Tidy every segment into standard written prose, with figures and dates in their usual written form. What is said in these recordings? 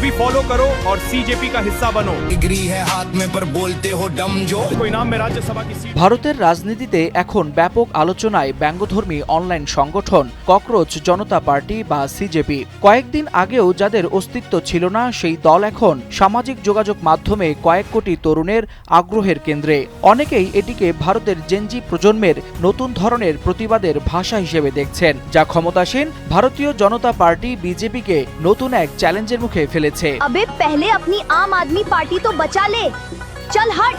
अभी फॉलो करो और सीजेपी का हिस्सा बनो। डिग्री है हाथ में पर बोलते हो डम जो। कोई नाम में राज्यसभा की सीट। ভারতের রাজনীতিতে এখন ব্যাপক আলোচনায় ব্যঙ্গধর্মী অনলাইন সংগঠন ককরোচ জনতা পার্টি বা সিজেপি। কয়েকদিন আগেও যাদের অস্তিত্ব ছিল না সেই দল এখন সামাজিক যোগাযোগ মাধ্যমে কয়েক কোটি তরুণের আগ্রহের কেন্দ্রে। অনেকেই এটিকে ভারতের জেনজি প্রজন্মের নতুন ধরনের প্রতিবাদের ভাষা হিসেবে দেখছেন, যা ক্ষমতাসীন ভারতীয় জনতা পার্টি বিজেপিকে নতুন এক চ্যালেঞ্জের মুখে ফেলেছে। अबे पहले अपनी आम आदमी पार्टी तो बचा ले, चल हट।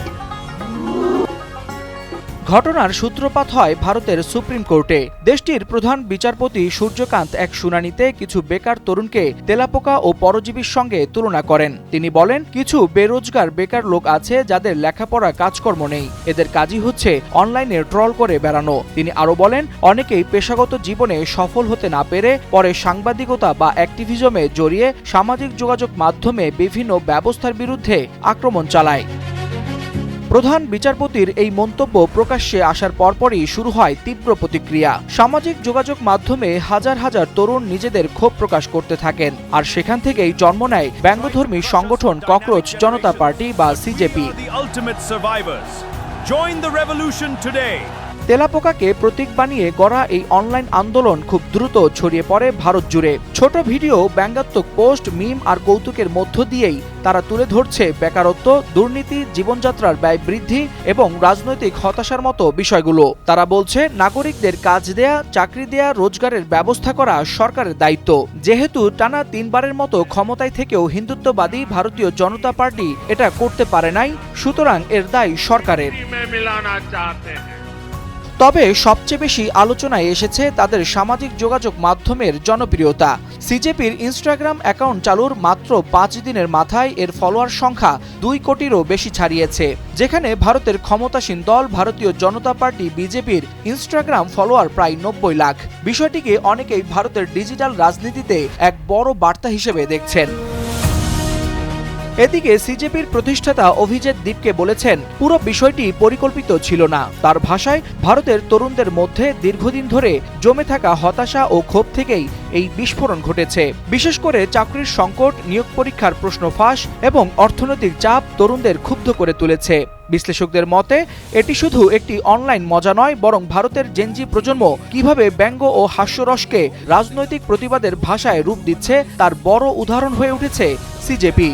ঘটনার সূত্রপাত হয় ভারতের সুপ্রিম কোর্টে। দেশটির প্রধান বিচারপতি সূর্যকান্ত এক শুনানিতে কিছু বেকার তরুণকে তেলাপোকা ও পরজীবীর সঙ্গে তুলনা করেন। তিনি বলেন, কিছু বেরোজগার বেকার লোক আছে যাদের লেখাপড়া কাজকর্ম নেই, এদের কাজই হচ্ছে অনলাইনে ট্রল করে বেড়ানো। তিনি আরো বলেন, অনেকেই পেশাগত জীবনে সফল হতে না পেরে পরে সাংবাদিকতা বা অ্যাক্টিভিজমে জড়িয়ে সামাজিক যোগাযোগ মাধ্যমে বিভিন্ন ব্যবস্থার বিরুদ্ধে আক্রমণ চালায়। প্রধান বিচারপতির এই মন্তব্য প্রকাশ্যে আসার পরপরই শুরু হয় তীব্র প্রতিক্রিয়া। সামাজিক যোগাযোগ মাধ্যমে হাজার হাজার তরুণ নিজেদের ক্ষোভ প্রকাশ করতে থাকেন, আর সেখান থেকেই জন্ম নেয় ব্যঙ্গধর্মী সংগঠন ককরোচ জনতা পার্টি বা সিজেপি। তেলাপোকাকে প্রতীক বানিয়ে গড়া এই অনলাইন আন্দোলন খুব দ্রুত ছড়িয়ে পড়ে ভারত জুড়ে। ছোট ভিডিও, ব্যঙ্গাত্মক পোস্ট, মিম আর কৌতুকের মধ্য দিয়েই তারা তুলে ধরছে বেকারত্ব, দুর্নীতি, জীবনযাত্রার ব্যয় বৃদ্ধি এবং রাজনৈতিক হতাশার মতো বিষয়গুলো। তারা বলছে, নাগরিকদের কাজ দেয়া, চাকরি দেয়া, রোজগারের ব্যবস্থা করা সরকারের দায়িত্ব। যেহেতু টানা 3 বারের মতো ক্ষমতায় থেকেও হিন্দুত্ববাদী ভারতীয় জনতা পার্টি এটা করতে পারে নাই, সুতরাং এর দায় সরকারের। তবে সবচেয়ে বেশি আলোচনায় এসেছে তাদের সামাজিক যোগাযোগ মাধ্যমের জনপ্রিয়তা। সিজেপির ইনস্টাগ্রাম অ্যাকাউন্ট চালুর মাত্র 5 দিনের মাথায় এর ফলোয়ার সংখ্যা 2 কোটিরও বেশি ছাড়িয়েছে, যেখানে ভারতের ক্ষমতাসীন দল ভারতীয় জনতা পার্টি বিজেপির ইনস্টাগ্রাম ফলোয়ার প্রায় 90 লাখ। বিষয়টিকে অনেকেই ভারতের ডিজিটাল রাজনীতিতে এক বড় বার্তা হিসেবে দেখছেন। এদিকে সিজেপির প্রতিষ্ঠাতা অভিজিৎ দীপকে বলেছেন, পুরো বিষয়টি পরিকল্পিত ছিল না। তার ভাষায়, ভারতের তরুণদের মধ্যে দীর্ঘদিন ধরে জমে থাকা হতাশা ও ক্ষোভ থেকেই এই বিস্ফোরণ ঘটেছে। বিশেষ করে চাকরির সংকট, নিয়োগ পরীক্ষার প্রশ্ন ফাঁস এবং অর্থনৈতিক চাপ তরুণদের ক্ষুব্ধ করে তুলেছে। বিশ্লেষকদের মতে, এটি শুধু একটি অনলাইন মজা নয়, বরং ভারতের জেনজি প্রজন্ম কিভাবে ব্যঙ্গ ও হাস্যরসকে রাজনৈতিক প্রতিবাদের ভাষায় রূপ দিচ্ছে তার বড় উদাহরণ হয়ে উঠেছে সিজেপি।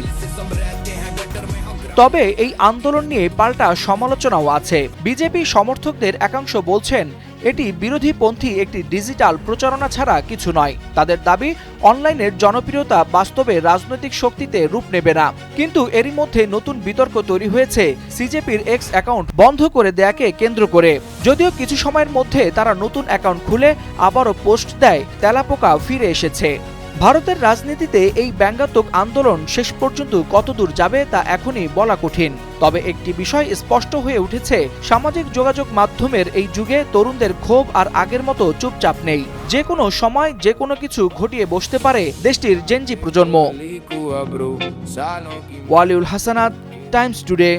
তবে এই আন্দোলন নিয়ে পাল্টা সমালোচনাও আছে। বিজেপি সমর্থকদের একাংশ বলছেন, এটি বিরোধীপন্থী একটি ডিজিটাল প্রচারণা ছাড়া কিছু নয়। তাদের দাবি, অনলাইনের জনপ্রিয়তা বাস্তবে রাজনৈতিক শক্তিতে রূপ নেবে না। কিন্তু এরই মধ্যে নতুন বিতর্ক তৈরি হয়েছে সিজেপির এক্স অ্যাকাউন্ট বন্ধ করে দেয়াকে কেন্দ্র করে। যদিও কিছু সময়ের মধ্যে তারা নতুন অ্যাকাউন্ট খুলে আবারও পোস্ট দেয়, তেলাপোকা ফিরে এসেছে। ভারতের রাজনীতিতে এই ব্যঙ্গাত্মক আন্দোলন শেষ পর্যন্ত কতদূর যাবে তা এখনই বলা কঠিন। তবে একটি বিষয় স্পষ্ট হয়ে উঠেছে, সামাজিক যোগাযোগ মাধ্যমের এই যুগে তরুণদের ক্ষোভ আর আগের মতো চুপচাপ নেই। যে কোনো সময় যে কোনো কিছু ঘটিয়ে বসতে পারে দেশটির জেনজি প্রজন্ম। Waliul Hasnat, Times today.